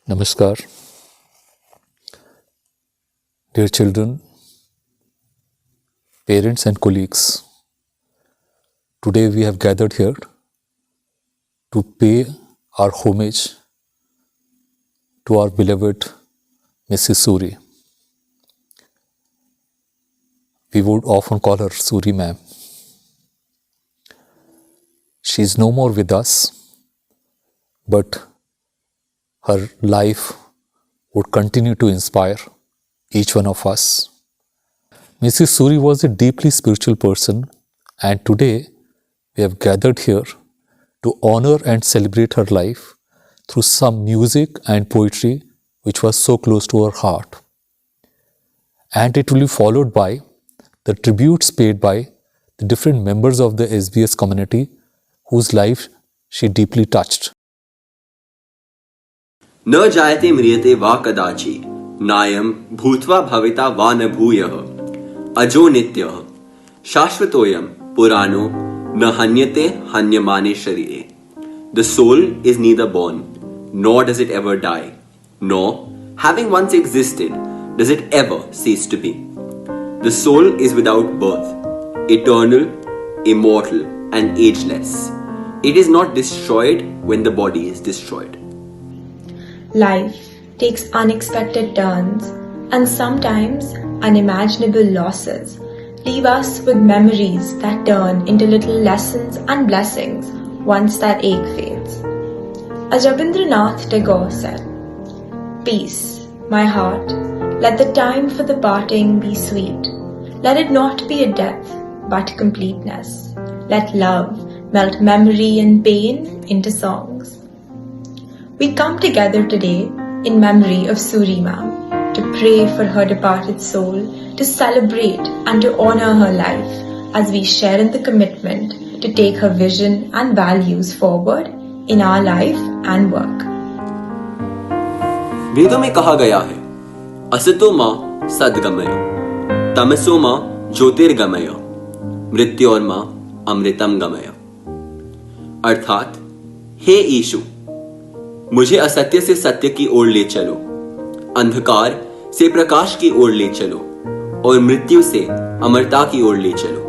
Namaskar. Dear children, parents and colleagues, today we have gathered here to pay our homage to our beloved Mrs. Suri. We would often call her Suri ma'am. She is no more with us, but her life would continue to inspire each one of us. Mrs. Suri was a deeply spiritual person, and today we have gathered here to honor and celebrate her life through some music and poetry which was so close to her heart. And it will be followed by the tributes paid by the different members of the SBS community whose life she deeply touched. न जायते म्रियते वा कदाचि नायं भूत्वा भविता वा न भूयः अजो नित्यः शाश्वतोऽयं पुराणो न हन्यते हन्यमाने शरीरे. The soul is neither born, nor does it ever die, nor, having once existed, does it ever cease to be. The soul is without birth, eternal, immortal, and ageless. It is not destroyed when the body is destroyed. Life takes unexpected turns, and sometimes unimaginable losses leave us with memories that turn into little lessons and blessings once that ache fades. As Rabindranath Tagore said, "Peace, my heart, let the time for the parting be sweet. Let it not be a death, but completeness. Let love melt memory and pain into songs." We come together today in memory of Suri Ma'am to pray for her departed soul, to celebrate and to honor her life as we share in the commitment to take her vision and values forward in our life and work. वेदों में कहा गया है, असतो मां सद्गमय, तमसो मां ज्योतिर्गमय, मृत्योर्मा अमृतम गमय. अर्थात, हे ईशु, मुझे असत्य से सत्य की ओर ले चलो, अंधकार से प्रकाश की ओर ले चलो और मृत्यु से अमरता की ओर ले चलो.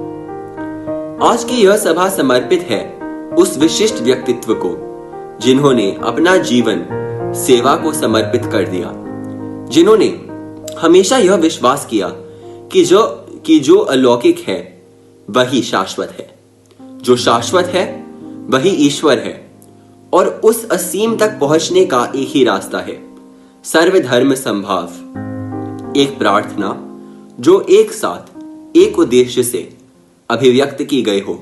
आज की यह सभा समर्पित है उस विशिष्ट व्यक्तित्व को जिन्होंने अपना जीवन सेवा को समर्पित कर दिया, जिन्होंने हमेशा यह विश्वास किया कि जो अलौकिक है वही शाश्वत है, जो शाश्वत है वही ईश्वर है, और उस असीम तक पहुंचने का एक ही रास्ता है, सर्वधर्म संभाव. एक प्रार्थना जो एक साथ एक उद्देश्य से अभिव्यक्त की गई हो.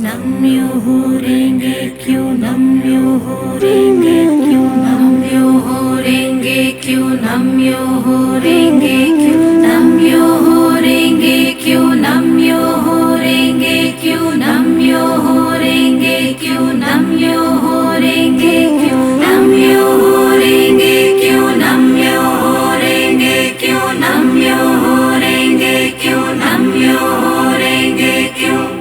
नम्यो हो रेंगे क्यों, नम्यो हो रेंगे क्यों, नम्यो हो रेंगे क्यों, नम्यो हो रेंगे क्यों, नम्यो हो रेंगे क्यों, नम्यो हो रेंगे क्यों, नम्यो हो रेंगे क्यों, नम्यो हो रेंगे क्यों, नम्यो हो रेंगे क्यों, नम्यो हो रेंगे क्यों, नम्यो हो रेंगे क्यों, नम्यो हो रेंगे क्यों.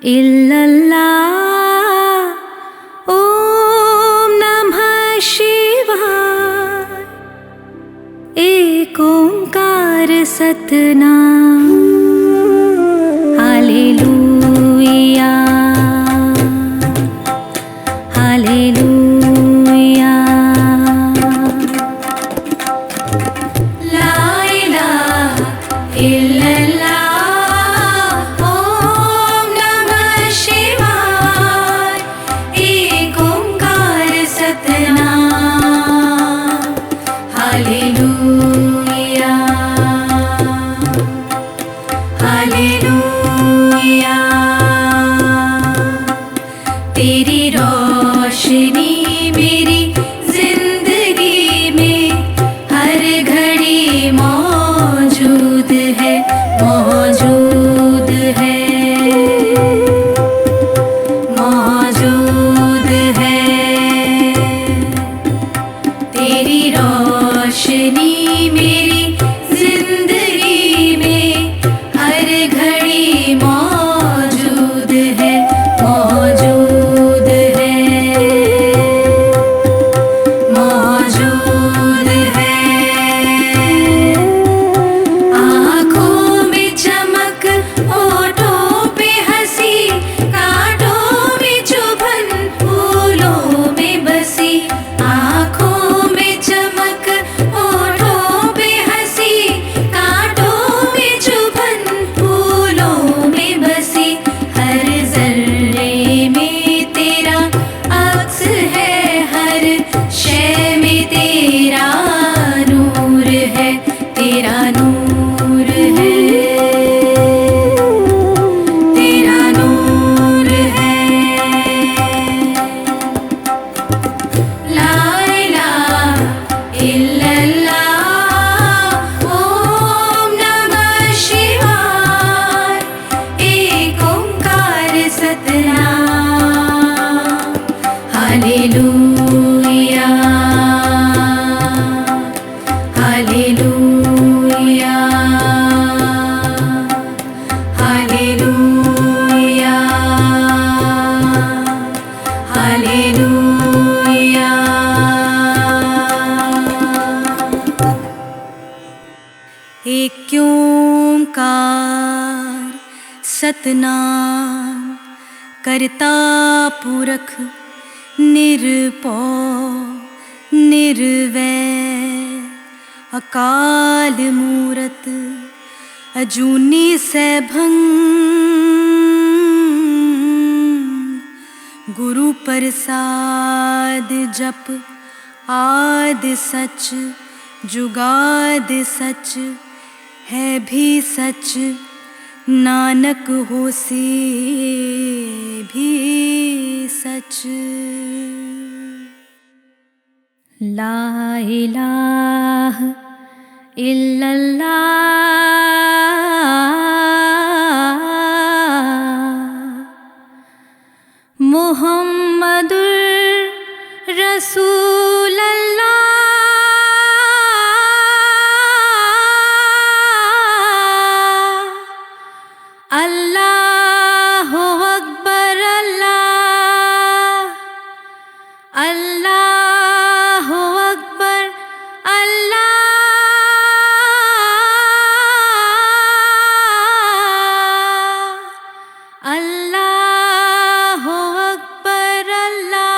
इल्लल्लाह, ओम नमः शिवाय, एक ओंकार सतनाम, हालेलुया, हालेलुया. ला इल्लल्लाह ओम नमः शिवाय एक ओंकार सतनाम हालेलुया हालेलुया तेरी रोशनी मेरी जिंदगी में हर घड़ी मौजूद है मौजूद है मौजूद है तेरी रोशनी मेरी जिंदगी में हर घड़ी मौजूद है मौजूद है मौजूद है आँखों में चमक होठों पे हंसी कांटों में चुभन फूलों में बसी आँखों में चमक होठों पे हंसी कांटों में चुभन फूलों में बसी हर जर्रे में तेरा अक्स है हर शय में तेरा नूर है तेरा नूर है तेरा नूर है ला इलाहा इल्लल्लाह ओम नमः शिवाय एक ओंकार सतनाम हालेलुया हालेलुया हालेलुया हालेलुया एक ओंकार सतनाम करता पुरख निरपौ निर्वैर अकाल मूरत अजूनी सैभं गुरु प्रसाद जप आद सच जुगाद सच है भी सच नानक होसी भी सच ला इलाहा इल्लल्लाह मुहम्मदुर रसूलल्लाह अल्लाहु अकबर अल्लाह अल्लाहु अकबर अल्लाह अल्लाहु अकबर अल्लाह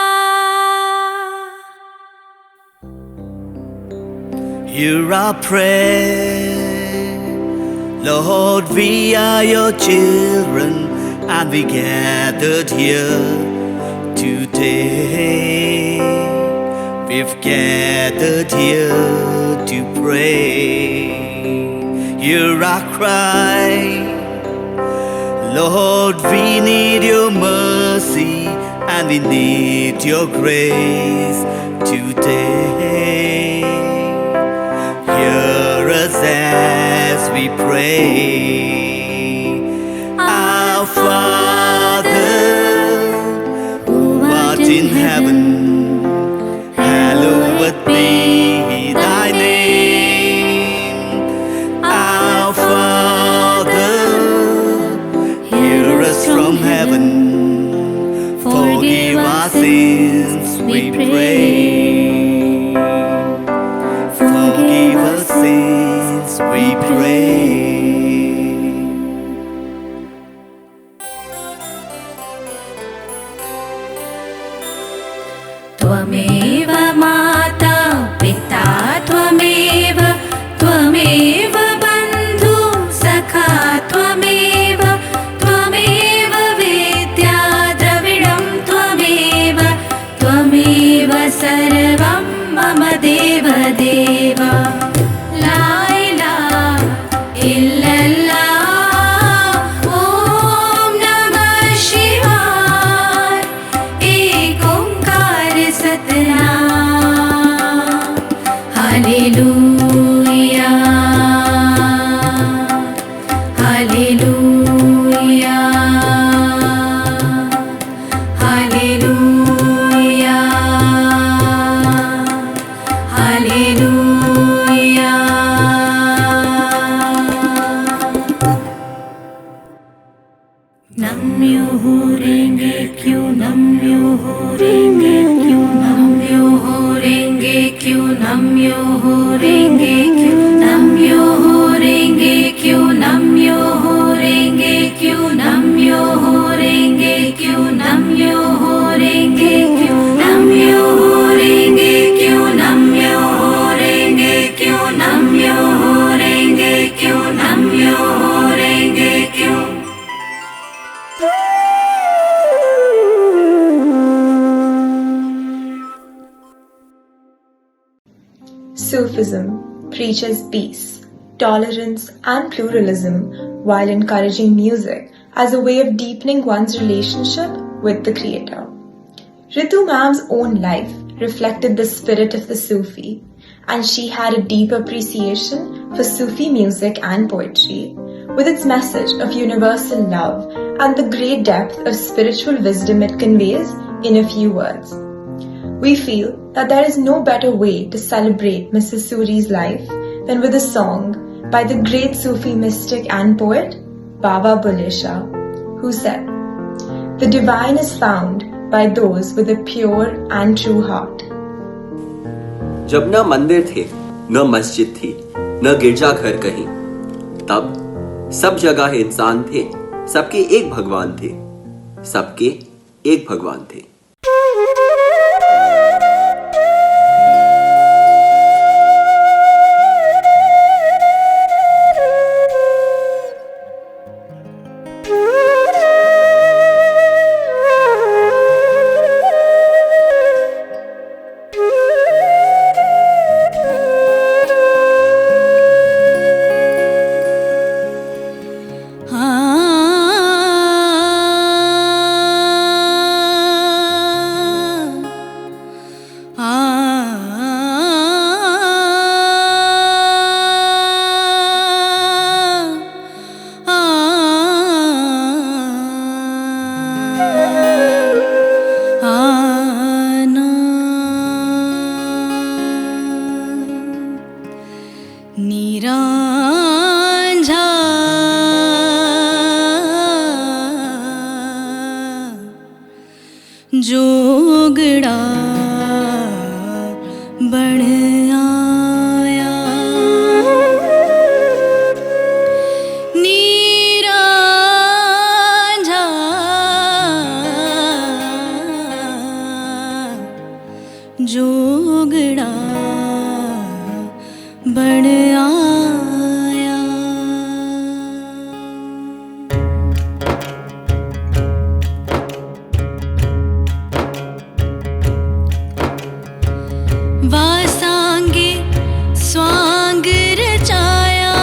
Hear our prayer, Lord, we are your children, and we gathered here today. We've gathered here to pray. Hear our cry, Lord, we need your mercy, and we need your grace today. Hear us as we pray. Our Father, who art in heaven, hallowed be thy name. Our Father, hear us from heaven, forgive our sins, we pray. Forgive us sins, we pray. त्वमेव माता पिता त्वमेव बन्धु Namyoho Renge Kyo, Namyoho Renge Kyo, Namyoho Renge Kyo, Namyoho Renge Kyo, Namyoho Renge Kyo, Namyoho Renge Kyo, Namyoho Renge Kyo, Namyoho Renge Kyo, Namyoho Renge Kyo. Sufism preaches peace, tolerance, and pluralism while encouraging music as a way of deepening one's relationship with the Creator. Ritu Ma'am's own life reflected the spirit of the Sufi, and she had a deep appreciation for Sufi music and poetry, with its message of universal love and the great depth of spiritual wisdom it conveys in a few words. We feel that there is no better way to celebrate Mrs. Suri's life than with a song by the great Sufi mystic and poet Baba Bulle Shah, who said, "The divine is found by those with a pure and true heart." जब न मंदिर थे, न मस्जिद थी, न गिरजाघर कहीं, तब सब जगह इंसान थे, सबके एक भगवान थे, सबके एक भगवान थे। जोगड़ा बण आया नीरा झा जोगड़ा बण आया। वासांगे स्वांग रचाया,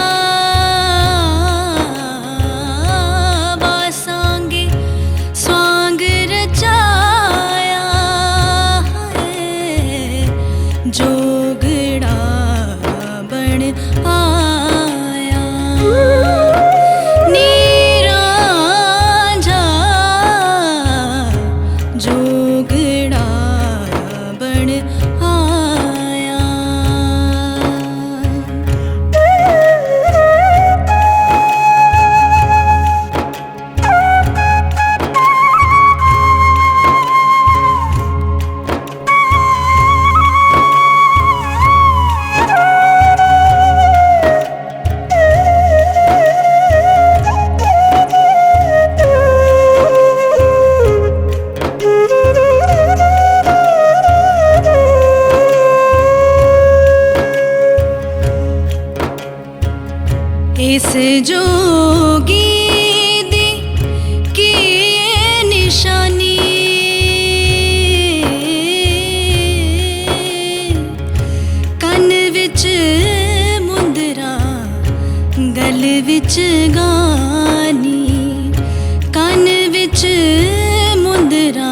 वासांगे स्वांग रचाया है, जोगड़ा बण आया नीरा झा जोगड़ा बण आया। इस जोगी दी की ये निशानी, कन विच मुंदरा गल विच गानी, कन विच मुंदरा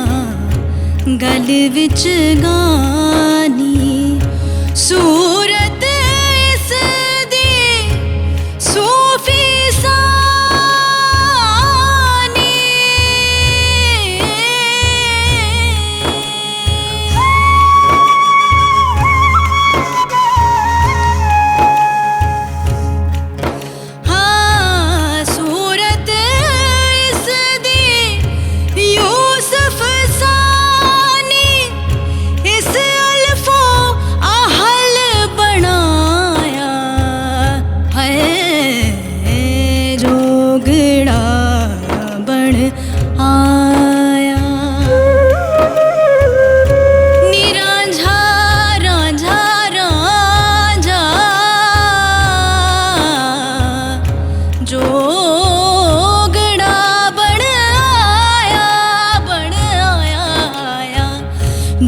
गल विच गानी, सूरत इस दी सूफी सानी। हाँ सूरत इस दी यूसुफ सानी, इस अल्फो आहल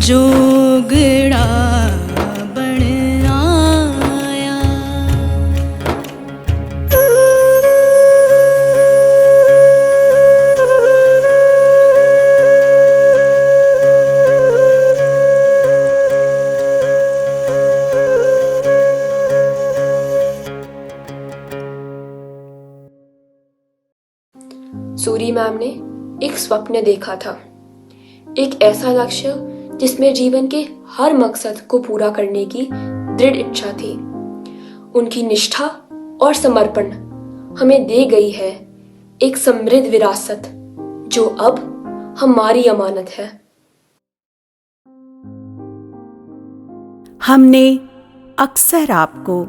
जोगड़ा बन आया। सूरी मैम ने एक स्वप्न देखा था, एक ऐसा लक्ष्य जिसमें जीवन के हर मकसद को पूरा करने की दृढ़ इच्छा थी। उनकी निष्ठा और समर्पण हमें दे गई है एक समृद्ध विरासत जो अब हमारी अमानत है। हमने अक्सर आपको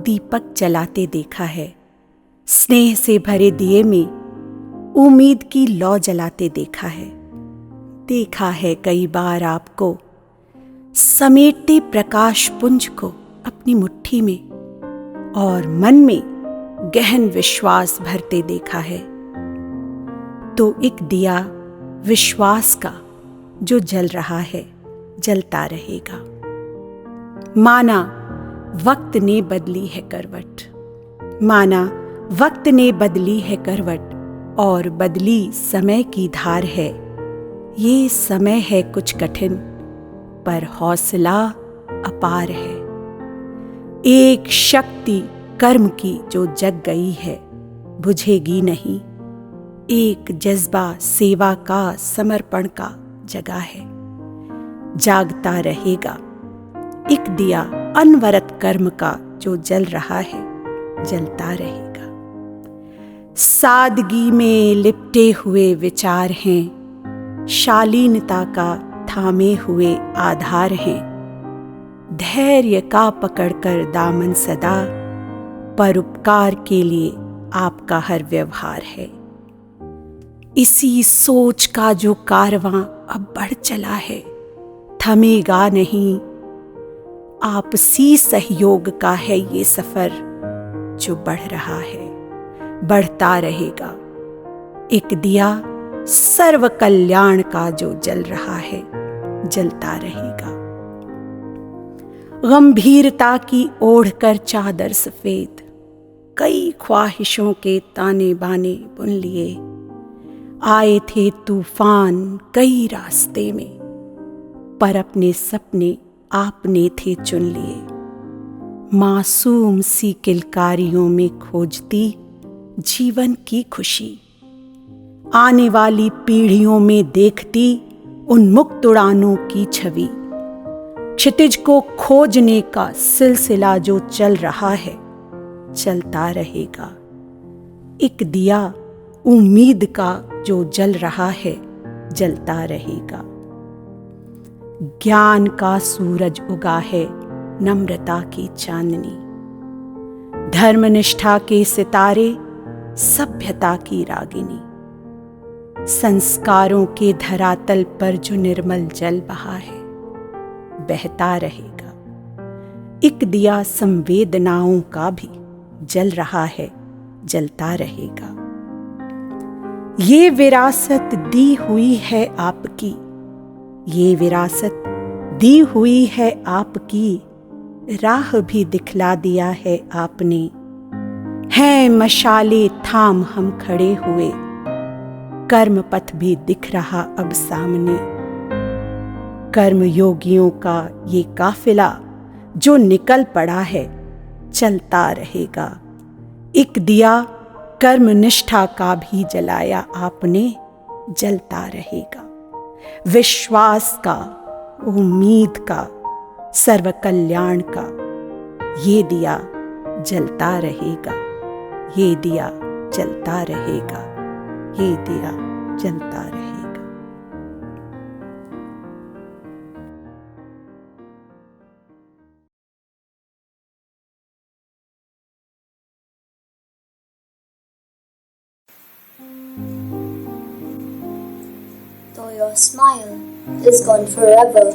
दीपक जलाते देखा है, स्नेह से भरे दिए में उम्मीद की लौ जलाते देखा है कई बार आपको समेटते प्रकाश पुंज को अपनी मुट्ठी में और मन में गहन विश्वास भरते देखा है। तो एक दिया विश्वास का जो जल रहा है, जलता रहेगा। माना वक्त ने बदली है करवट, माना वक्त ने बदली है करवट और बदली समय की धार है। ये समय है कुछ कठिन पर हौसला अपार है। एक शक्ति कर्म की जो जग गई है, बुझेगी नहीं। एक जज्बा सेवा का समर्पण का जगा है, जागता रहेगा। एक दिया अनवरत कर्म का जो जल रहा है, जलता रहेगा। सादगी में लिपटे हुए विचार हैं, शालीनता का थामे हुए आधार हैं। धैर्य का पकड़कर दामन सदा, परोपकार के लिए आपका हर व्यवहार है। इसी सोच का जो कारवां अब बढ़ चला है, थमेगा नहीं। आपसी सहयोग का है ये सफर जो बढ़ रहा है, बढ़ता रहेगा। एक दिया सर्व कल्याण का जो जल रहा है, जलता रहेगा। गंभीरता की ओढ़कर चादर सफेद, कई ख्वाहिशों के ताने बाने बुन लिए। आए थे तूफान कई रास्ते में, पर अपने सपने आपने थे चुन लिए। मासूम सी किलकारियों में खोजती जीवन की खुशी, आने वाली पीढ़ियों में देखती उन्मुक्त उड़ानों की छवि। क्षितिज को खोजने का सिलसिला जो चल रहा है, चलता रहेगा। एक दिया उम्मीद का जो जल रहा है, जलता रहेगा। ज्ञान का सूरज उगा है, नम्रता की चांदनी। धर्मनिष्ठा के सितारे, सभ्यता की रागिनी। संस्कारों के धरातल पर जो निर्मल जल बहा है, बहता रहेगा। एक दिया संवेदनाओं का भी जल रहा है, जलता रहेगा। ये विरासत दी हुई है आपकी, ये विरासत दी हुई है आपकी। राह भी दिखला दिया है आपने, हैं मशाले थाम हम खड़े हुए। कर्म पथ भी दिख रहा अब सामने। कर्म योगियों का ये काफिला जो निकल पड़ा है, चलता रहेगा। एक दिया कर्म निष्ठा का भी जलाया आपने, जलता रहेगा। विश्वास का, उम्मीद का, सर्व कल्याण का ये दिया जलता रहेगा। ये दिया जलता रहेगा। ये दिया जलता रहेगा। Though your smile is gone forever,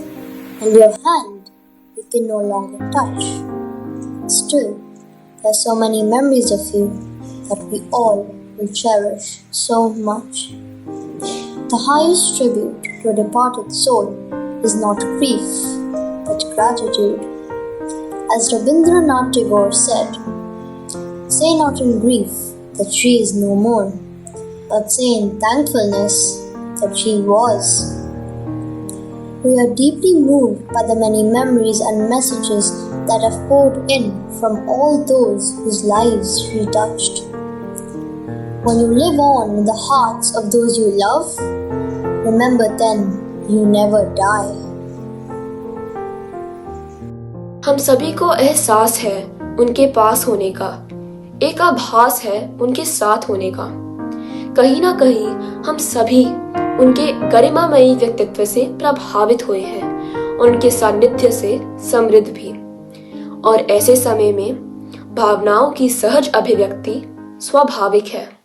and your hand we can no longer touch, still there are so many memories of you that we all will cherish so much. The highest tribute to a departed soul is not grief, but gratitude. As Rabindranath Tagore said, say not in grief that she is no more, but say in thankfulness that she was. We are deeply moved by the many memories and messages that have poured in from all those whose lives she touched. When you live on in the hearts of those you love, remember then you never die. हम सभी को एहसास है उनके पास होने का, एक आभास है उनके साथ होने का। कहीं ना कहीं हम सभी उनके गरिमामयी व्यक्तित्व से प्रभावित हुए हैं और उनके सानिध्य से समृद्ध भी। और ऐसे समय में भावनाओं की सहज अभिव्यक्ति स्वाभाविक है।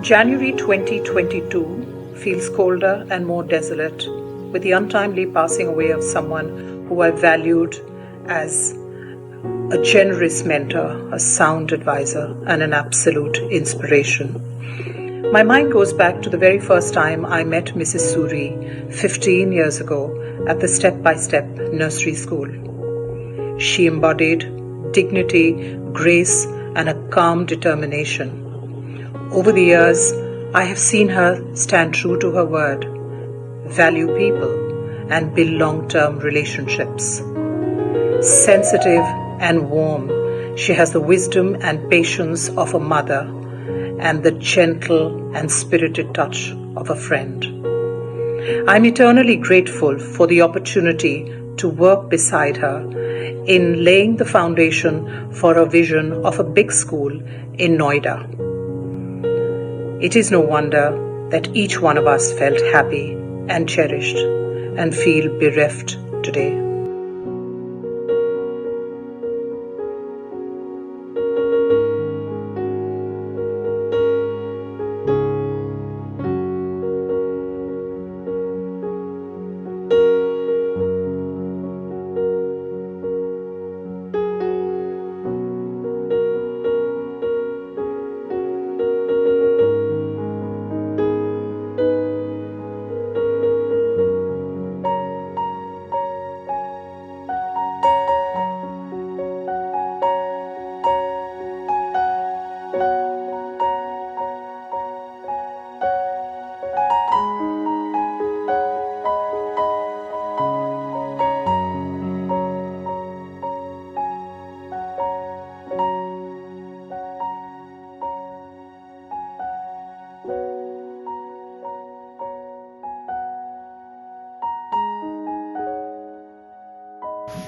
January 2022 feels colder and more desolate with the untimely passing away of someone who I valued as a generous mentor, a sound advisor, and an absolute inspiration. My mind goes back to the very first time I met Mrs. Suri 15 years ago at the step-by-step nursery school. She embodied dignity, grace, and a calm determination. Over the years, I have seen her stand true to her word, value people, and build long-term relationships. Sensitive and warm, she has the wisdom and patience of a mother and the gentle and spirited touch of a friend. I'm eternally grateful for the opportunity to work beside her in laying the foundation for a vision of a big school in Noida. It is no wonder that each one of us felt happy and cherished and feel bereft today.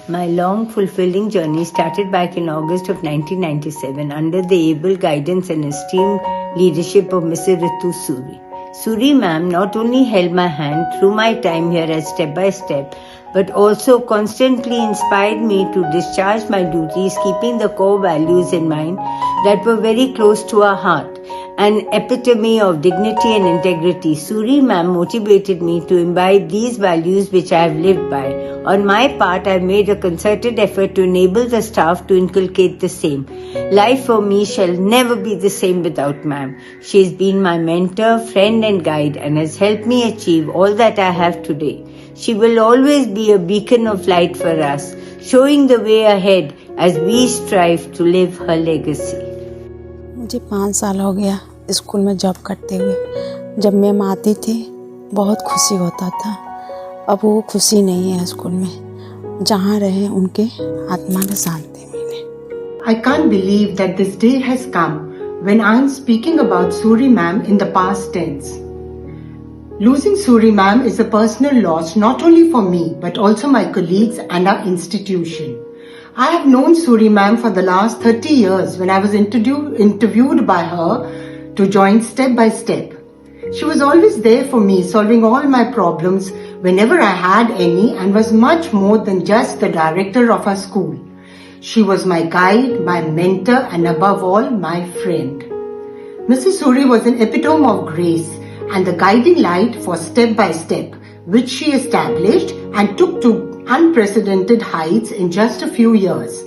My long, fulfilling journey started back in August of 1997 under the able guidance and esteemed leadership of Mrs. Ritu Suri. Suri ma'am not only held my hand through my time here at Step by Step, but also constantly inspired me to discharge my duties, keeping the core values in mind that were very close to our heart. An epitome of dignity and integrity, Suri ma'am motivated me to imbibe these values which I have lived by. On my part, I have made a concerted effort to enable the staff to inculcate the same. Life for me shall never be the same without ma'am. She has been my mentor, friend and guide and has helped me achieve all that I have today. She will always be a beacon of light for us, showing the way ahead as we strive to live her legacy. मुझे 5 साल हो गया school में job करते हुए। जब ma'am आती थी बहुत खुशी होता था। अब वो खुशी नहीं है स्कूल में। जहाँ रहे उनके आत्मा में शांति मिले। I can't believe that this day has come when I am speaking about Suri ma'am in the past tense. Losing Suri ma'am is a personal loss not only for me but also my colleagues and our institution. I have known Suri ma'am for the last 30 years when I was interviewed by her to join Step by Step. She was always there for me, solving all my problems whenever I had any and was much more than just the director of our school. She was my guide, my mentor and above all, my friend. Mrs. Suri was an epitome of grace and the guiding light for Step by Step, which she established and took to unprecedented heights in just a few years.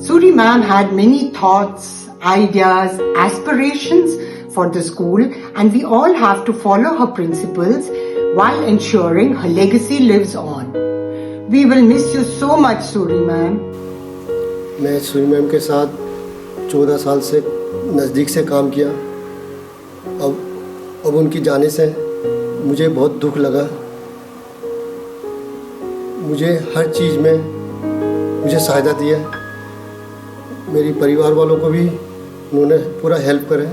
Suri ma'am had many thoughts, ideas, aspirations for the school and we all have to follow her principles while ensuring her legacy lives on. We will miss you so much, Suri ma'am. मैं Suri ma'am के साथ 14 साल से नज़दीक से काम किया। अब उनकी जाने से मुझे बहुत दुख लगा। मुझे हर चीज़ में मुझे सहायता दिया। मेरी परिवार वालों को भी उन्होंने पूरा हेल्प करा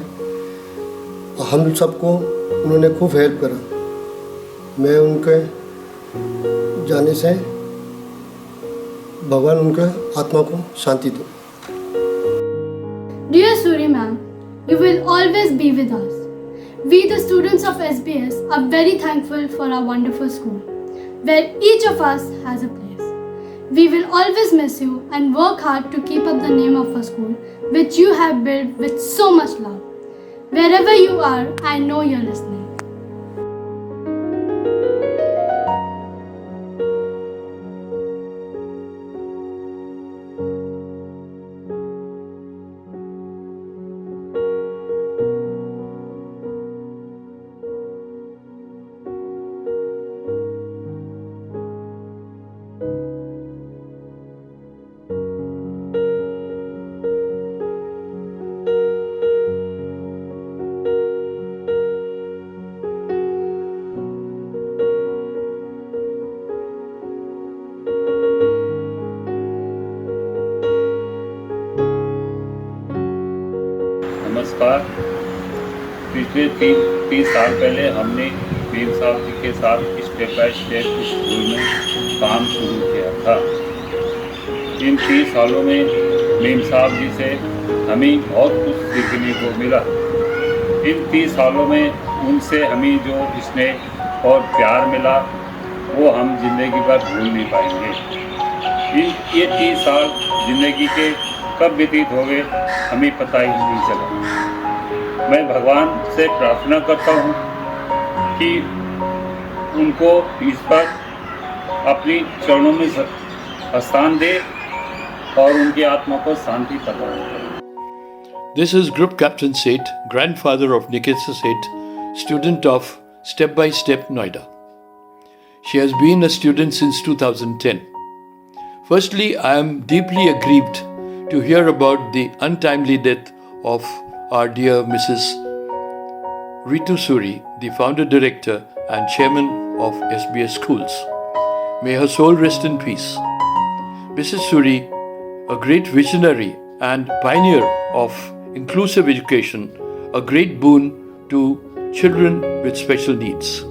और हम सबको उन्होंने खूब हेल्प करा। मैं उनके जाने से भगवान उनके आत्मा को शांति दो। Dear Suri ma'am, you will always be with us. We the students of SBS are very thankful for our wonderful school, where each of us has a place. We will always miss you and work hard to keep up the name of our school, which you have built with so much love. Wherever you are, I know you're listening. नमस्कार। पिछले 30 साल पहले हमने ma'am साहब जी के साथ step by step school में काम शुरू किया था। इन 30 सालों में मेम साहब जी से हमें बहुत कुछ सीखने को मिला। इन 30 सालों में उनसे हमें जो स्नेह और प्यार मिला वो हम जिंदगी भर भूल नहीं पाएंगे। ये 30 साल जिंदगी के कब व्यतीत हो गए हमें पता ही नहीं चला। मैं भगवान से प्रार्थना करता हूँ कि उनको इस पर अपनी चरणों में स्थान दे और उनकी आत्मा को शांति प्रदान करे। This is Group Captain Seth, grandfather of Nikita Seth, student of Step by Step Noida. She has been a student since 2010. Firstly, I am deeply aggrieved to hear about the untimely death of our dear Mrs. Ritu Suri, the founder director and chairman of SBS Schools. May her soul rest in peace. Mrs. Suri, a great visionary and pioneer of inclusive education, a great boon to children with special needs.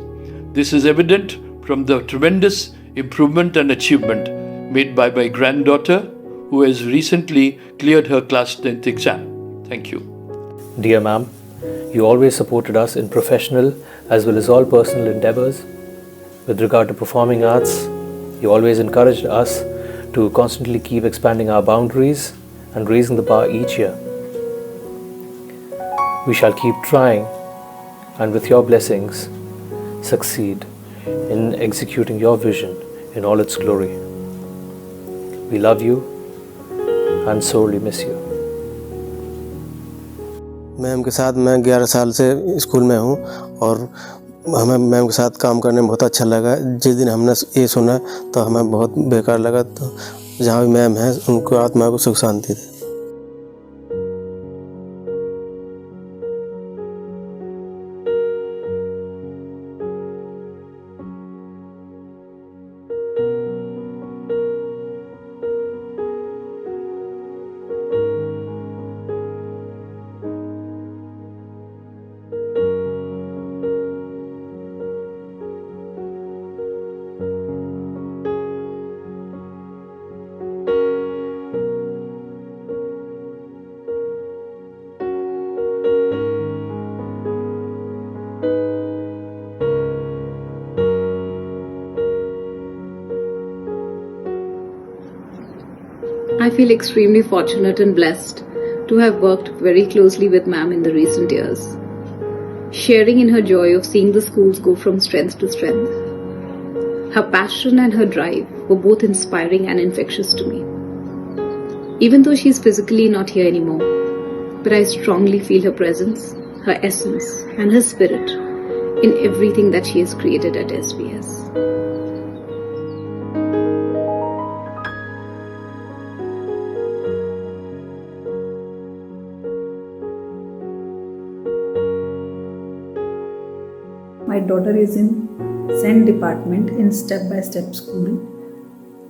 This is evident from the tremendous improvement and achievement made by my granddaughter, who has recently cleared her class 10th exam. Thank you. Dear ma'am, you always supported us in professional as well as all personal endeavors. With regard to performing arts, you always encouraged us to constantly keep expanding our boundaries and raising the bar each year. We shall keep trying and with your blessings succeed in executing your vision in all its glory. We love you and sorely miss you. Ma'am के साथ मैं 11 साल से school में हूँ और हमें ma'am के साथ काम करने में बहुत अच्छा लगा। जिस दिन हमने ये सुना तो हमें बहुत बेकार लगा। तो जहाँ भी मैम है उनको आत्मा को सुख शांति दे। I feel extremely fortunate and blessed to have worked very closely with ma'am in the recent years, sharing in her joy of seeing the schools go from strength to strength. Her passion and her drive were both inspiring and infectious to me. Even though she is physically not here anymore, but I strongly feel her presence, her essence, and her spirit in everything that she has created at SBS. My daughter is in SEND department in Step by Step school.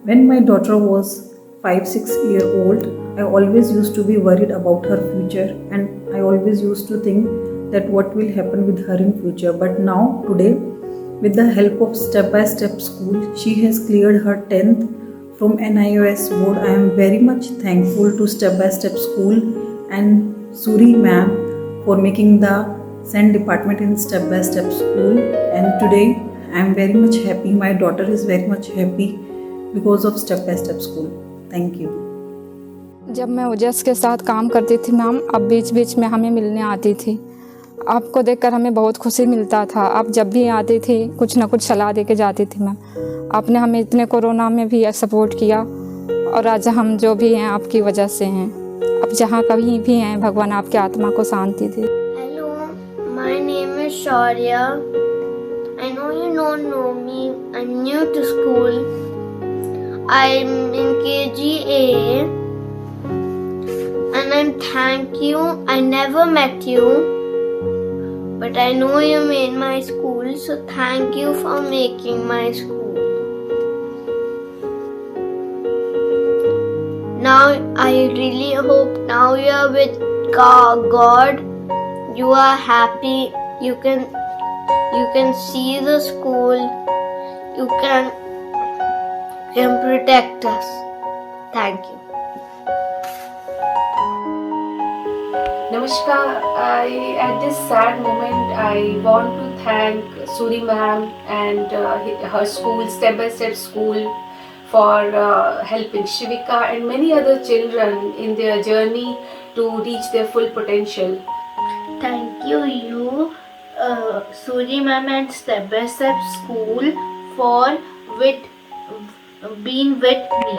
When my daughter was 5-6 years old, I always used to be worried about her future, and I always used to think that what will happen with her in future. But now today, with the help of Step by Step school, she has cleared her 10th from NIOS board. I am very much thankful to Step by Step school and Suri ma'am for making the SEND department in Step by Step school, and today I am very much happy. My daughter is very much happy because of Step by Step school. Thank you. जब मैं ओजस के साथ काम करती थी ma'am, अब बीच बीच में हमें मिलने आती थी। आपको देखकर हमें बहुत खुशी मिलता था। आप जब भी आती थी कुछ ना कुछ सलाह दे के जाती थी मैम। आपने हमें इतने कोरोना में भी सपोर्ट किया और आज हम जो भी हैं आपकी वजह से हैं। अब जहाँ कहीं भी हैं भगवान आपकी आत्मा को शांति दे। My name is Shaurya. I know you don't know me. I'm new to school. I'm in KGA. And I'm thank you. I never met you. But I know you made my school. So thank you for making my school. Now I really hope now you are with God. You are happy. You can see the school. You can protect us. Thank you. Namaskar. At this sad moment, I want to thank Suri ma'am and her school, Step by Step school, for helping Shivika and many other children in their journey to reach their full potential. Thank you, Suri ma'am and Step by Step school for being with me.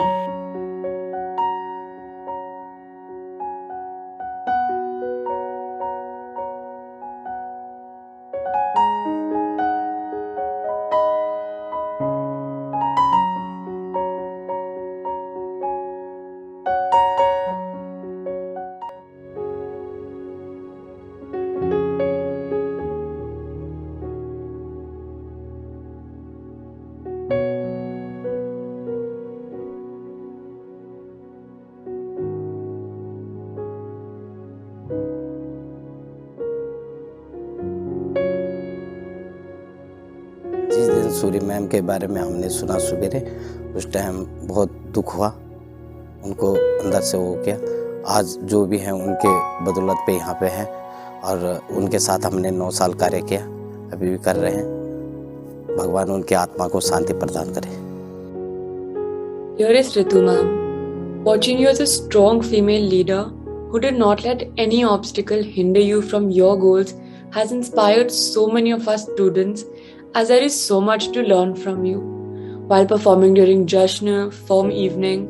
Suri ma'am के बारे में हमने सुना सवेरे, उस time बहुत दुख हुआ, उनको अंदर से वो किया। आज जो भी हैं उनके बदौलत पे यहाँ पे हैं और उनके साथ हमने 9 साल कार्य किया, अभी भी कर रहे हैं। भगवान उनकी आत्मा को शांति प्रदान करे। Here is Ritu ma'am, watching you as a strong female leader who did not let any obstacle hinder you from your goals has inspired so many of us students, as there is so much to learn from you. While performing during Jashn, Form Evening,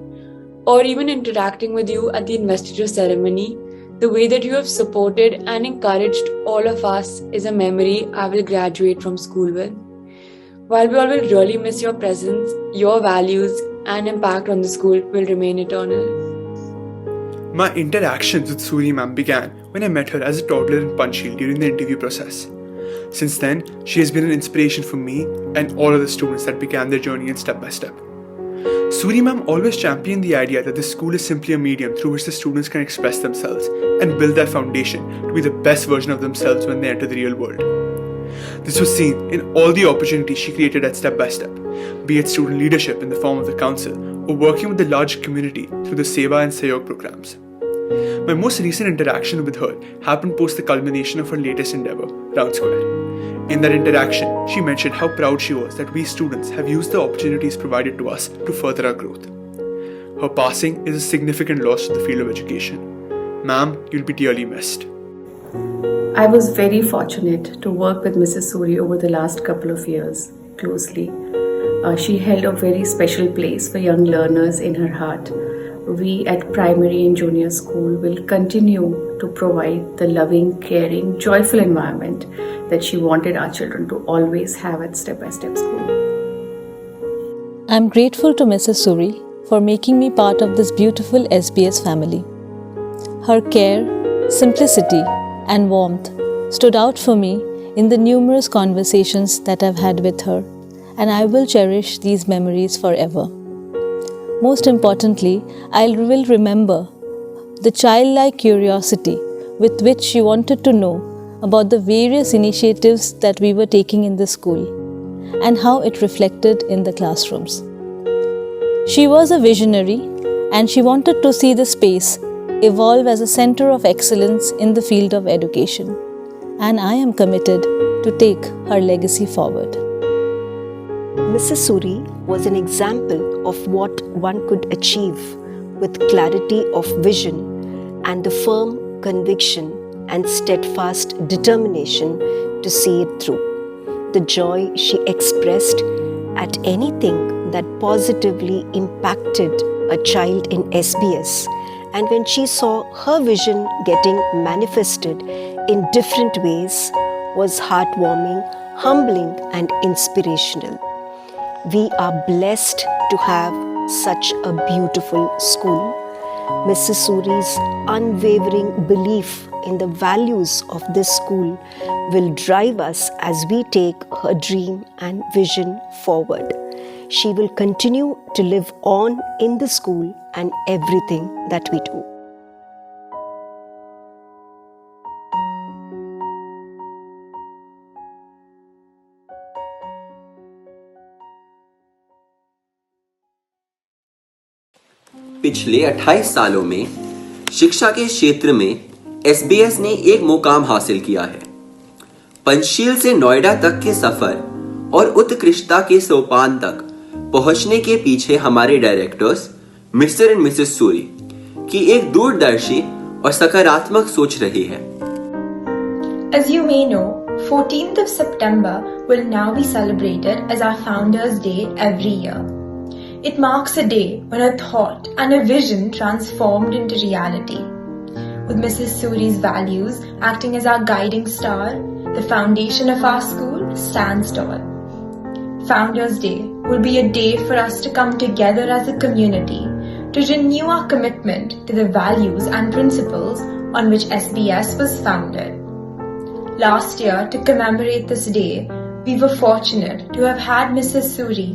or even interacting with you at the investiture ceremony, the way that you have supported and encouraged all of us is a memory I will graduate from school with. While we all will really miss your presence, your values and impact on the school will remain eternal. My interactions with Suri ma'am began when I met her as a toddler in Panchsheel during the interview process. Since then, she has been an inspiration for me and all of the students that began their journey in Step by Step. Suri ma'am always championed the idea that the school is simply a medium through which the students can express themselves and build their foundation to be the best version of themselves when they enter the real world. This was seen in all the opportunities she created at Step by Step, be it student leadership in the form of the council or working with the large community through the Seva and Sayog programs. My most recent interaction with her happened post the culmination of her latest endeavour, Round Square. In that interaction, she mentioned how proud she was that we students have used the opportunities provided to us to further our growth. Her passing is a significant loss to the field of education. Ma'am, you'll be dearly missed. I was very fortunate to work with Mrs. Suri over the last couple of years closely. She held a very special place for young learners in her heart. We at primary and junior school will continue to provide the loving, caring, joyful environment that she wanted our children to always have at Step by Step school. I'm grateful to Mrs. Suri for making me part of this beautiful SBS family. Her care, simplicity, and warmth stood out for me in the numerous conversations that I've had with her, and I will cherish these memories forever. Most importantly, I will remember the childlike curiosity with which she wanted to know about the various initiatives that we were taking in the school and how it reflected in the classrooms. She was a visionary and she wanted to see the space evolve as a center of excellence in the field of education, and I am committed to take her legacy forward. Mrs. Suri was an example of what one could achieve with clarity of vision and the firm conviction and steadfast determination to see it through. The joy she expressed at anything that positively impacted a child in SBS, and when she saw her vision getting manifested in different ways, was heartwarming, humbling, and inspirational. We are blessed to have such a beautiful school. Mrs. Suri's unwavering belief in the values of this school will drive us as we take her dream and vision forward. She will continue to live on in the school and everything that we do. पिछले 28 सालों में शिक्षा के क्षेत्र में SBS ने एक मुकाम हासिल किया है। पंचशील से नोएडा तक के सफर और उत्कृष्टता के सोपान तक पहुंचने के पीछे हमारे directors mister and Mrs Suri की एक दूरदर्शी और सकारात्मक सोच रही है। As you may know, 14th of September will now be celebrated as our Founders' Day every year. It marks a day when a thought and a vision transformed into reality. With Mrs. Suri's values acting as our guiding star, the foundation of our school stands tall. Founders' Day will be a day for us to come together as a community to renew our commitment to the values and principles on which SBS was founded. Last year, to commemorate this day, we were fortunate to have had Mrs. Suri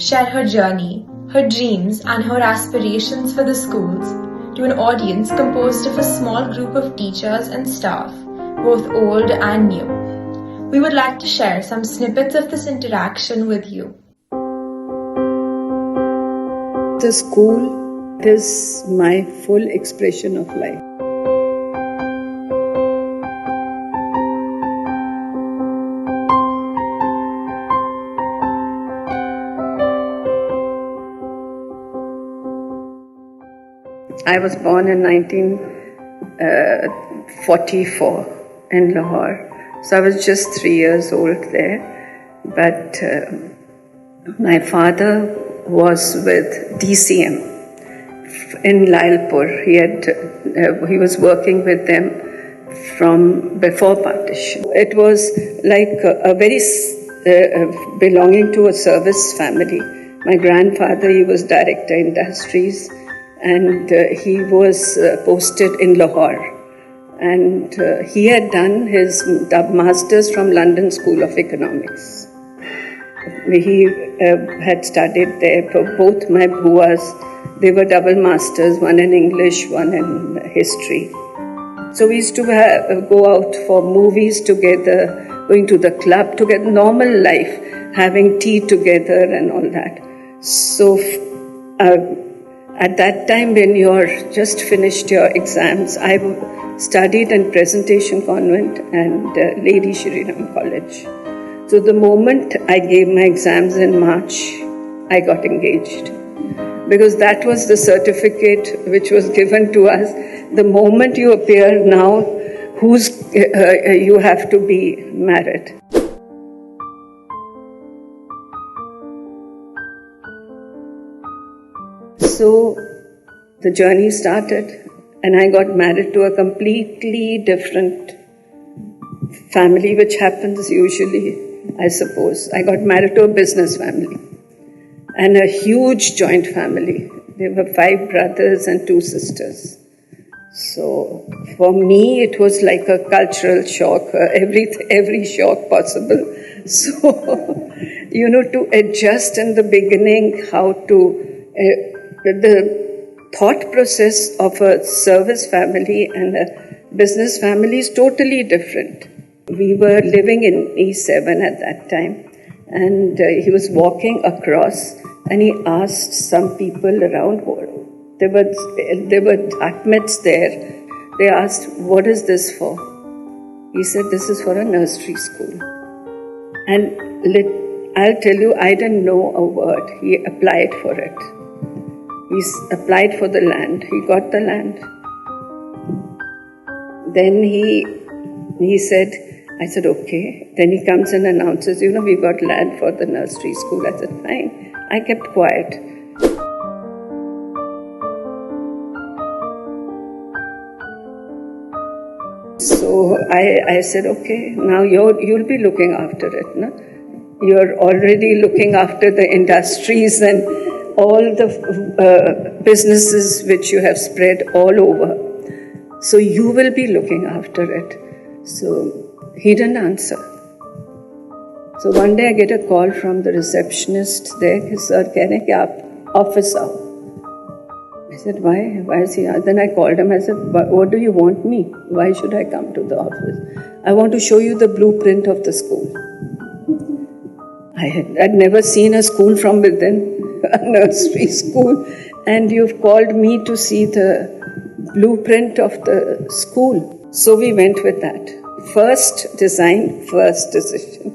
share her journey, her dreams and her aspirations for the schools to an audience composed of a small group of teachers and staff, both old and new. We would like to share some snippets of this interaction with you. The school is my full expression of life. I was born in 1944 in Lahore. So I was just 3 years old there. But my father was with DCM in Lailpur. He was working with them from before partition. It was like a very belonging to a service family. My grandfather, he was director industries, and he was posted in Lahore. And he had done his master's from London School of Economics. He had studied there. For both my buas, they were double masters, one in English, one in history. So we used to go out for movies together, going to the club together, normal life, having tea together and all that. So at that time, when you're just finished your exams, I studied in Presentation Convent and Lady Shri Ram College. So the moment I gave my exams in March, I got engaged. Because that was the certificate which was given to us. The moment you appear now, you have to be married. So the journey started, and I got married to a completely different family, which happens usually, I suppose. I got married to a business family and a huge joint family. There were 5 brothers and 2 sisters. So for me, it was like a cultural shock, every shock possible. So, to adjust in the beginning, the thought process of a service family and a business family is totally different. We were living in E7 at that time, and he was walking across, and he asked some people around. There were Ahmeds there. They asked, "What is this for?" He said, "This is for a nursery school." And I'll tell you, I didn't know a word. He applied for it. He applied for the land. He got the land. Then he said, I said, okay. Then he comes and announces, we got land for the nursery school. I said, fine. I kept quiet. So I said, okay, now you'll be looking after it. No? You're already looking after the industries and all the businesses which you have spread all over. So you will be looking after it. So he didn't answer. So one day I get a call from the receptionist there. Sir, keh rahe ki aap office aao. I said, why? Why is he? Then I called him. I said, what do you want me? Why should I come to the office? I want to show you the blueprint of the school. I'd never seen a school from within, a nursery school, and you've called me to see the blueprint of the school. So we went with that. First design, first decision.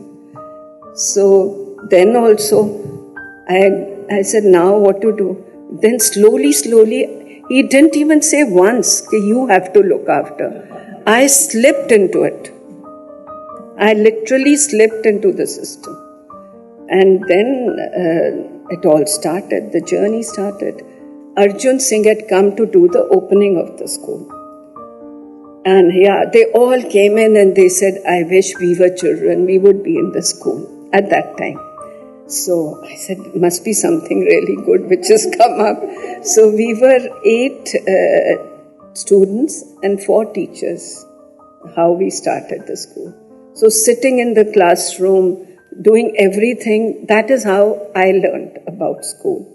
So then also, I said, now what to do? Then slowly, he didn't even say once, you have to look after. I slipped into it. I literally slipped into the system. And then it all started, the journey started. Arjun Singh had come to do the opening of the school. And they all came in and they said, I wish we were children, we would be in the school at that time. So I said, must be something really good which has come up. So we were 8 students and 4 teachers, how we started the school. So sitting in the classroom, doing everything, that is how I learned about school.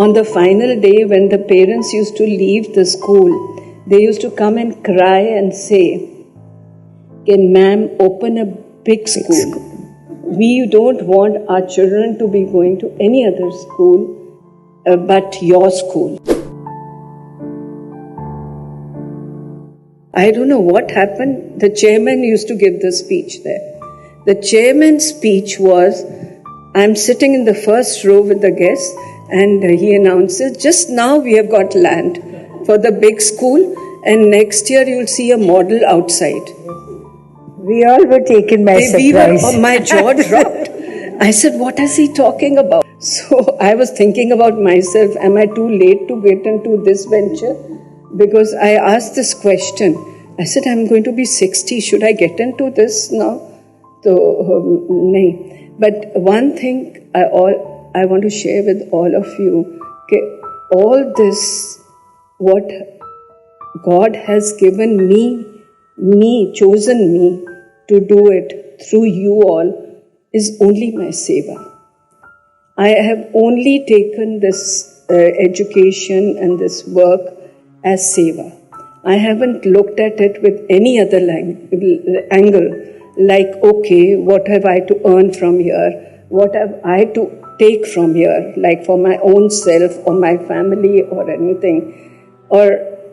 on the final day when the parents used to leave the school, they used to come and cry and say, "Can ma'am open a big school? We don't want our children to be going to any other school but your school." I don't know what happened. The chairman used to give the speech there. The chairman's speech was, I'm sitting in the first row with the guests, and he announces, just now we have got land for the big school, and next year you'll see a model outside. We all were taken by surprise. My jaw dropped. I said, what is he talking about? So I was thinking about myself, am I too late to get into this venture? Because I asked this question. I said, I'm going to be 60. Should I get into this now? So, nahin. But one thing I want to share with all of you, all this, what God has given me, chosen me to do it through you all, is only my seva. I have only taken this education and this work as seva. I haven't looked at it with any other angle, like, okay, what have I to earn from here? What have I to take from here, like for my own self or my family or anything? Or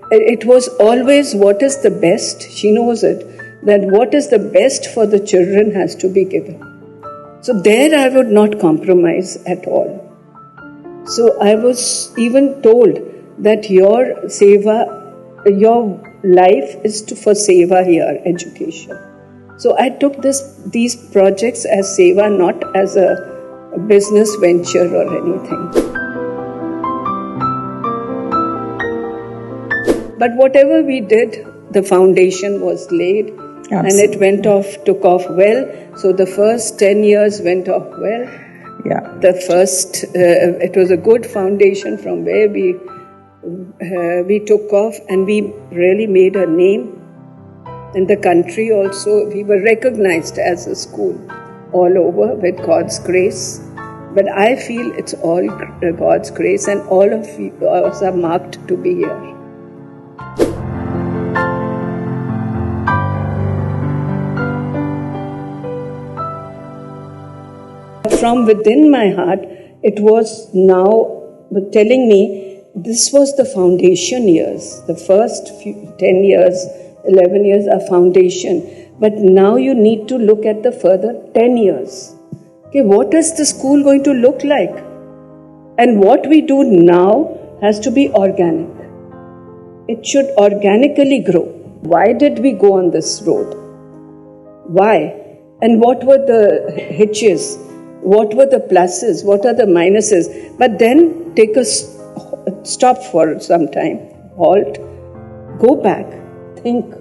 it was always what is the best, she knows it, that what is the best for the children has to be given. So there I would not compromise at all. So I was even told that your seva, your life is for seva here, education. So I took these projects as seva, not as a business venture or anything. But whatever we did, the foundation was laid. Absolutely. And it took off well. So the first 10 years went off well. Yeah. It was a good foundation from where we took off, and we really made a name in the country also. We were recognized as a school all over with God's grace. But I feel it's all God's grace, and all of us are marked to be here. From within my heart, it was now telling me this was the foundation years. The first 10 years, 11 years are foundation. But now you need to look at the further 10 years. Okay, what is the school going to look like? And what we do now has to be organic. It should organically grow. Why did we go on this road? Why? And what were the hitches? What were the pluses? What are the minuses? But then take a stop for some time. Halt. Go back. Think.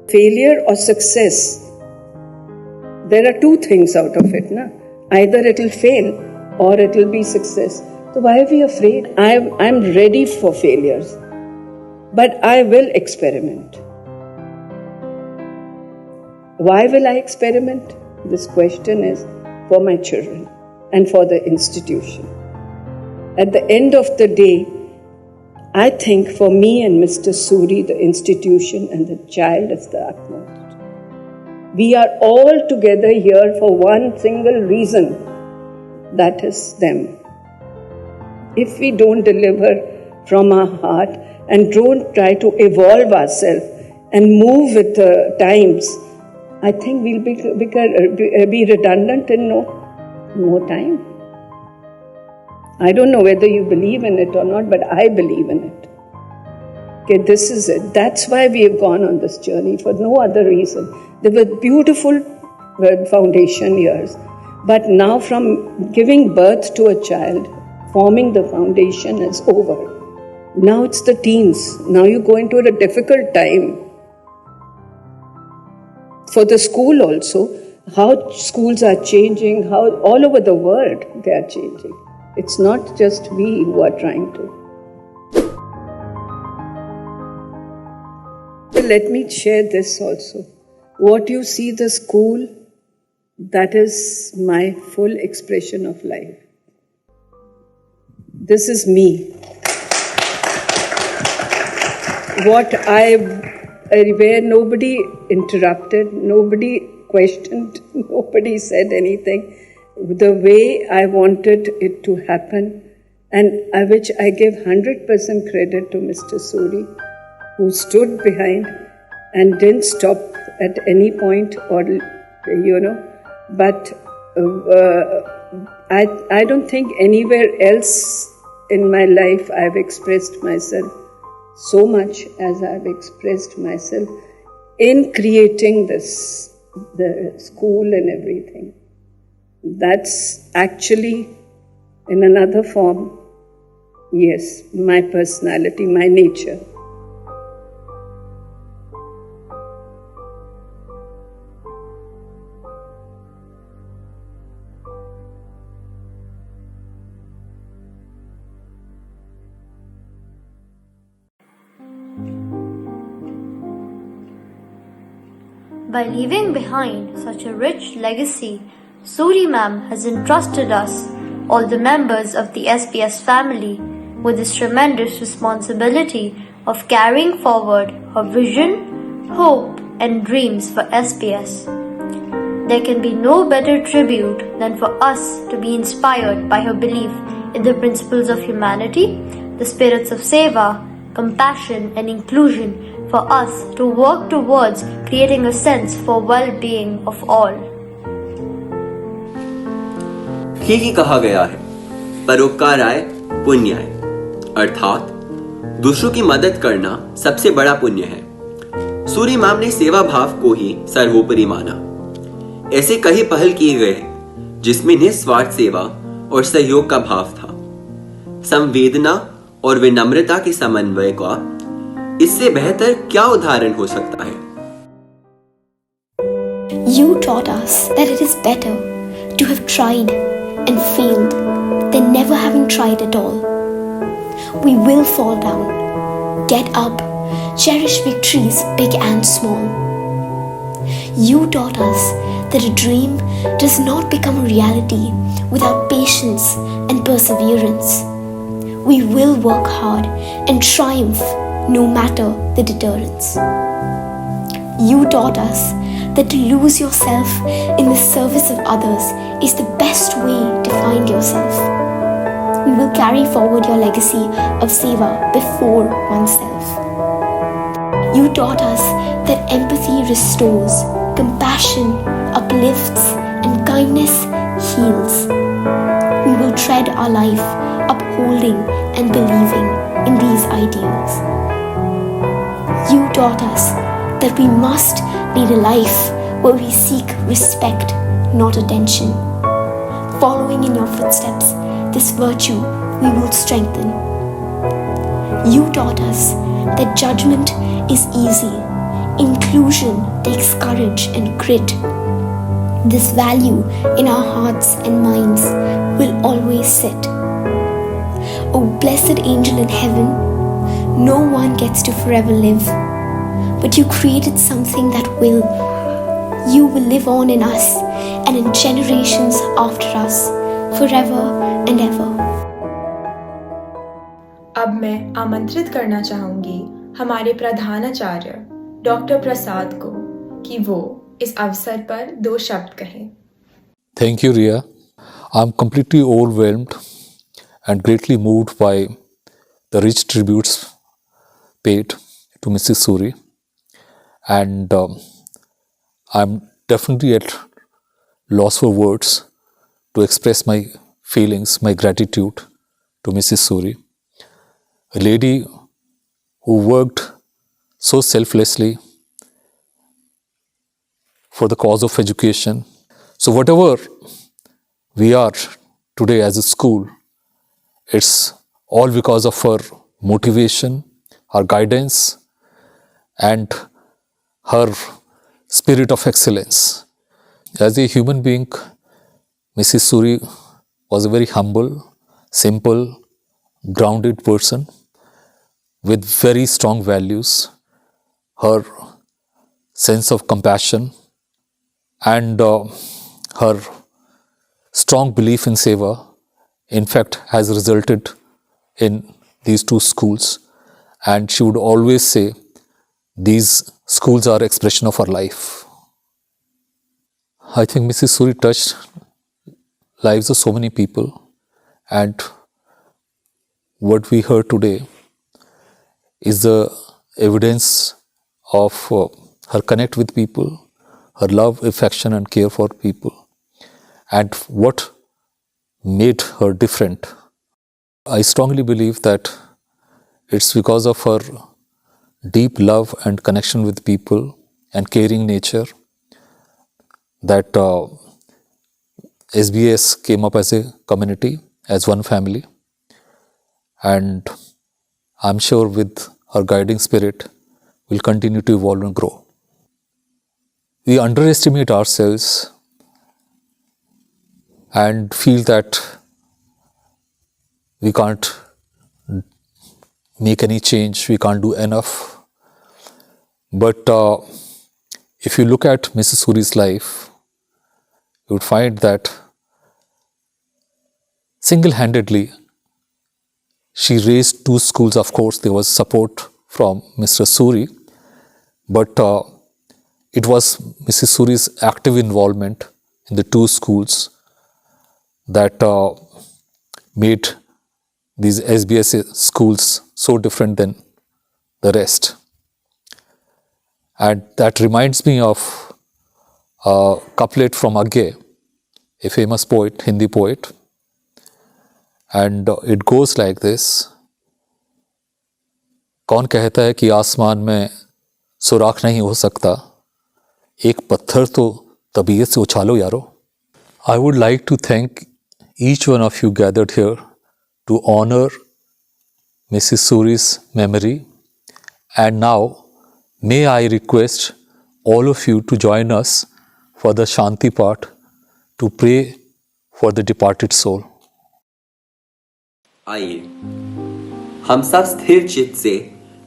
Failure or success. There are two things out of it. Na? Either it will fail or it will be success. So why are we afraid? I'm ready for failures. But I will experiment. Why will I experiment? This question is for my children and for the institution. At the end of the day, I think for me and Mr. Suri, the institution and the child is the utmost. We are all together here for one single reason, that is them. If we don't deliver from our heart and don't try to evolve ourselves and move with the times, I think we'll be redundant in no time. I don't know whether you believe in it or not, but I believe in it. Okay, this is it. That's why we have gone on this journey, for no other reason. There were beautiful foundation years, but now from giving birth to a child, forming the foundation is over. Now it's the teens. Now you go into a difficult time. For the school also, how schools are changing, how all over the world they are changing. It's not just we who are trying to. Let me share this also. What you see the school, that is my full expression of life. this is me. Where nobody interrupted, nobody questioned, nobody said anything. The way I wanted it to happen, and which I give 100% credit to Mr. Suri, who stood behind and didn't stop at any point, or but I don't think anywhere else in my life I've expressed myself so much as I've expressed myself in creating this, the school and everything. That's actually, in another form, yes, my personality, my nature. By leaving behind such a rich legacy, Suri ma'am has entrusted us, all the members of the SBS family, with this tremendous responsibility of carrying forward her vision, hope, and dreams for SBS. There can be no better tribute than for us to be inspired by her belief in the principles of humanity, the spirits of seva, compassion, and inclusion, for us to work towards creating a sense for well-being of all. ठीक ही कहा गया है, परोपकाराय पुण्याय, अर्थात दूसरों की मदद करना सबसे बड़ा पुण्य है। सूरी मैम ने सेवा भाव को ही सर्वोपरि माना। ऐसे कई पहल किए गए जिसमें निस्वार्थ सेवा और सहयोग का भाव था। संवेदना और विनम्रता के समन्वय का इससे बेहतर क्या उदाहरण हो सकता है? You taught us that it is better to have tried and failed than never having tried at all. We will fall down, get up, cherish victories big and small. You taught us that a dream does not become a reality without patience and perseverance. We will work hard and triumph no matter the deterrence. You taught us that to lose yourself in the service of others is the best way to find yourself. We will carry forward your legacy of seva before oneself. You taught us that empathy restores, compassion uplifts, and kindness heals. We will tread our life upholding and believing in these ideals. You taught us that we must lead a life where we seek respect, not attention. Following in your footsteps, this virtue we will strengthen. You taught us that judgment is easy, inclusion takes courage and grit. This value in our hearts and minds will always sit. O blessed angel in heaven, no one gets to forever live, but you created something that will. You will live on in us and in generations after us, forever and ever. अब मैं आमंत्रित करना चाहूंगी हमारे प्रधानाचार्य doctor प्रसाद को कि वो इस अवसर पर 2 शब्द कहें। Thank you, Ria. I'm completely overwhelmed and greatly moved by the rich tributes paid to Mrs. Suri, and I'm definitely at loss for words to express my feelings, my gratitude to Mrs. Suri, a lady who worked so selflessly for the cause of education. So whatever we are today as a school, it's all because of her motivation, her guidance, and her spirit of excellence. As a human being, Mrs. Suri was a very humble, simple, grounded person with very strong values. Her sense of compassion and her strong belief in seva, in fact, has resulted in these two schools, and she would always say these schools are expression of her life. I think Mrs. Suri touched lives of so many people, and what we heard today is the evidence of her connect with people, her love, affection and care for people, and what made her different. I strongly believe that it's because of her deep love and connection with people and caring nature that SBS came up as a community, as one family, and I'm sure with her guiding spirit will continue to evolve and grow. We underestimate ourselves and feel that we can't make any change, we can't do enough. But if you look at Mrs. Suri's life, you would find that single-handedly she raised two schools. Of course, there was support from Mr. Suri, but it was Mrs. Suri's active involvement in the two schools that made these SBS schools so different than the rest. And that reminds me of a couplet from Agge, a famous poet, Hindi poet. And it goes like this: कौन कहता है कि आसमान में सुराख नहीं हो सकता, एक पत्थर तो तबीयत से उछालो यारो. I would like to thank each one of you gathered here to honor Mrs. Suri's memory. And now, may I request all of you to join us for the Shanti part to pray for the departed soul. आइए हम सब स्थिर चित्त से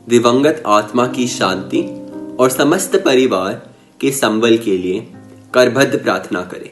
दिवंगत आत्मा की शांति और समस्त परिवार के संबल के लिए करबद्ध प्रार्थना करें.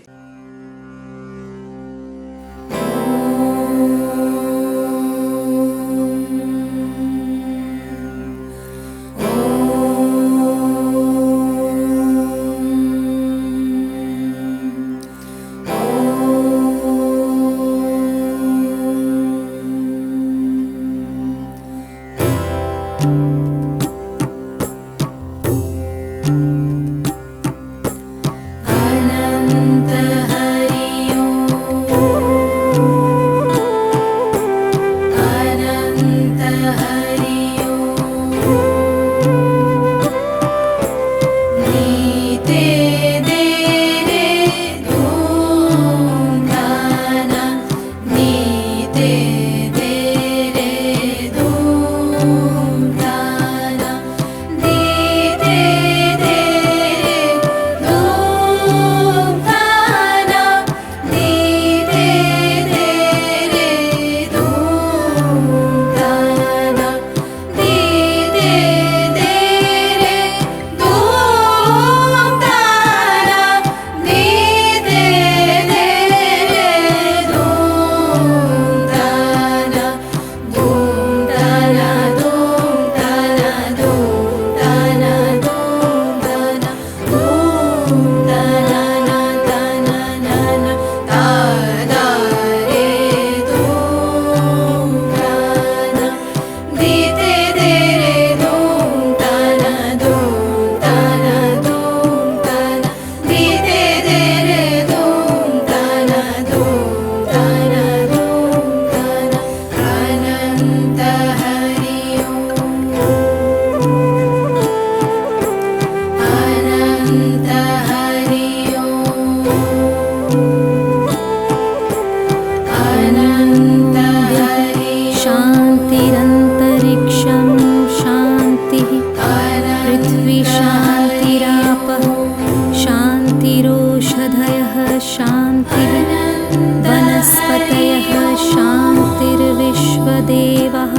देवः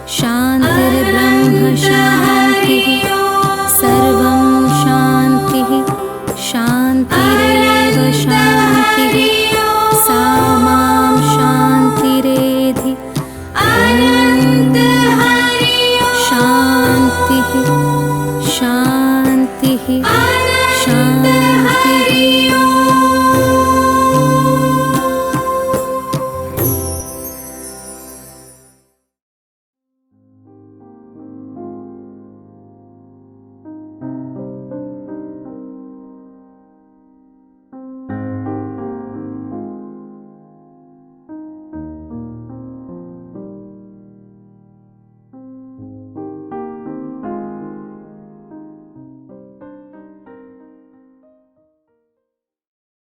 शान्तिर्ब्रह्म शान्तिः सर्वं शान्तिः शान्तिरेव शान्तिः